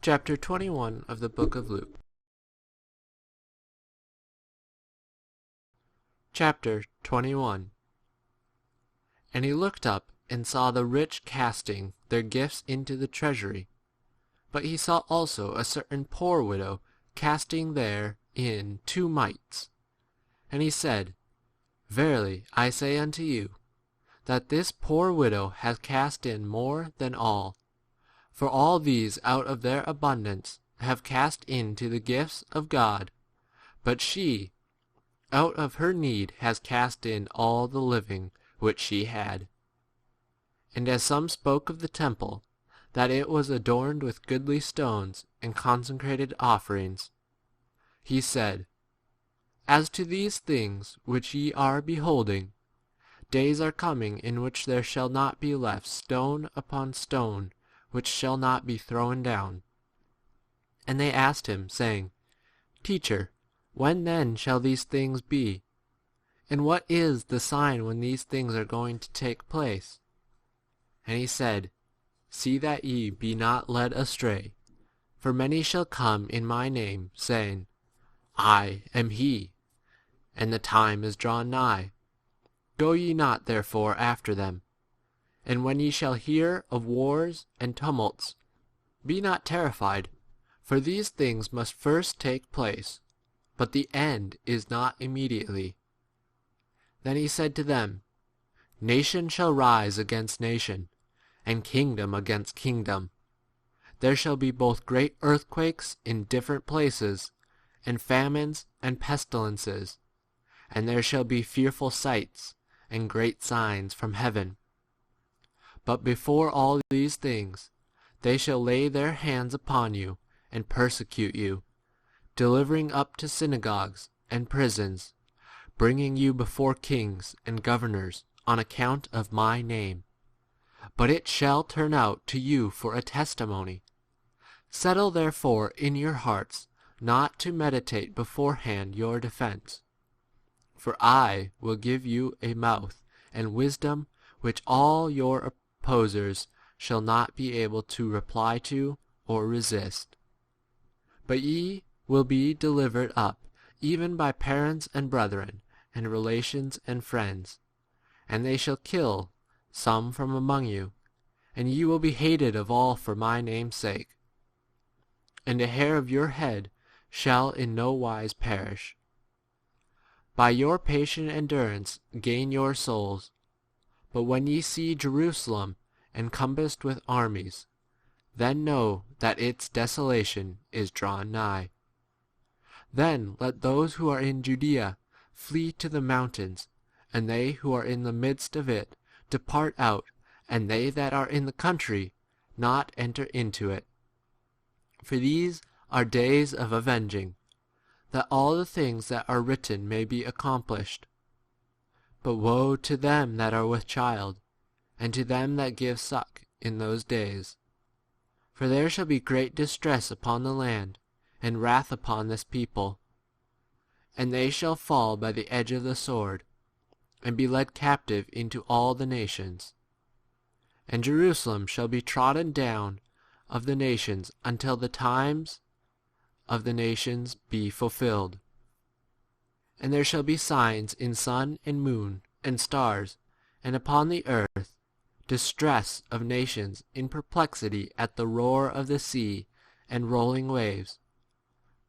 Chapter 21 of the book of Luke. Chapter 21. And he looked up and saw the rich casting their gifts into the treasury. But he saw also a certain poor widow casting therein 2 mites. And he said, Verily I say unto you, that this poor widow hath cast in more than all. For all these out of their abundance have cast into the gifts of God, but she out of her need has cast in all the living which she had. And as some spoke of the temple, that it was adorned with goodly stones and consecrated offerings, he said, As to these things which ye are beholding, days are coming in which there shall not be left stone upon stone which shall not be thrown down. And they asked him, saying, Teacher, when then shall these things be? And what is the sign when these things are going to take place? And he said, See that ye be not led astray. For many shall come in my name, saying, I am he, and the time is drawn nigh. Go ye not therefore after them. And when ye shall hear of wars and tumults, be not terrified, for these things must first take place, but the end is not immediately. Then he said to them, Nation shall rise against nation, and kingdom against kingdom. There shall be both great earthquakes in different places, and famines and pestilences, and there shall be fearful sights and great signs from heaven. But before all these things, they shall lay their hands upon you and persecute you, delivering up to synagogues and prisons, bringing you before kings and governors on account of my name. But it shall turn out to you for a testimony. Settle therefore in your hearts not to meditate beforehand your defense. For I will give you a mouth and wisdom which all your opposers shall not be able to reply to or resist. But ye will be delivered up even by parents and brethren and relations and friends, and they shall kill some from among you, and ye will be hated of all for my name's sake. And a hair of your head shall in no wise perish. By your patient endurance gain your souls. But when ye see Jerusalem encompassed with armies, then know that its desolation is drawn nigh. Then let those who are in Judea flee to the mountains, and they who are in the midst of it depart out, and they that are in the country not enter into it. For these are days of avenging, that all the things that are written may be accomplished. But woe to them that are with child, and to them that give suck in those days. For there shall be great distress upon the land, and wrath upon this people. And they shall fall by the edge of the sword, and be led captive into all the nations. And Jerusalem shall be trodden down of the nations until the times of the nations be fulfilled. And there shall be signs in sun and moon and stars, and upon the earth distress of nations in perplexity at the roar of the sea and rolling waves,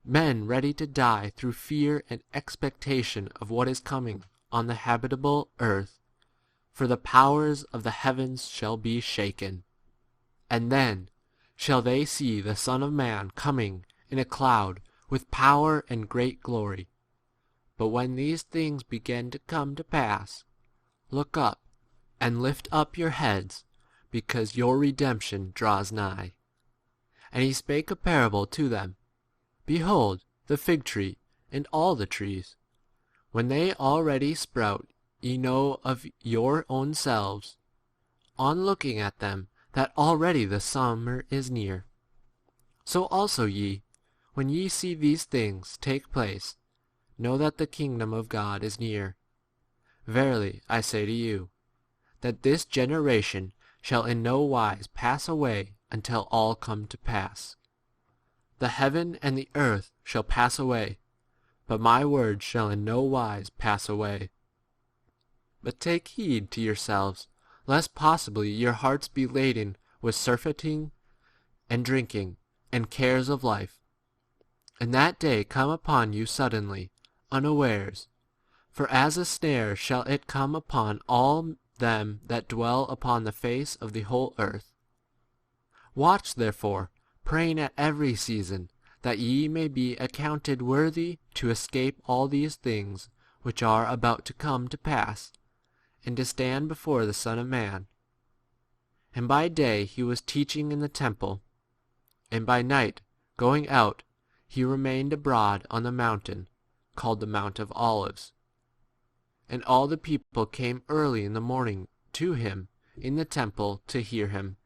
men ready to die through fear and expectation of what is coming on the habitable earth, for the powers of the heavens shall be shaken. And then shall they see the Son of Man coming in a cloud with power and great glory. But when these things begin to come to pass, look up and lift up your heads, because your redemption draws nigh. And he spake a parable to them. Behold, the fig tree and all the trees, when they already sprout, ye know of your own selves, on looking at them, that already the summer is near. So also ye, when ye see these things take place, know that the kingdom of God is near. Verily I say to you, that this generation shall in no wise pass away until all come to pass. The heaven and the earth shall pass away, but my words shall in no wise pass away. But take heed to yourselves, lest possibly your hearts be laden with surfeiting and drinking and cares of life, and that day come upon you suddenly, unawares. For as a snare shall it come upon all them that dwell upon the face of the whole earth. Watch therefore, praying at every season, that ye may be accounted worthy to escape all these things which are about to come to pass, and to stand before the Son of Man. And by day he was teaching in the temple, and by night going out he remained abroad on the mountain called the Mount of Olives. And all the people came early in the morning to him in the temple to hear him.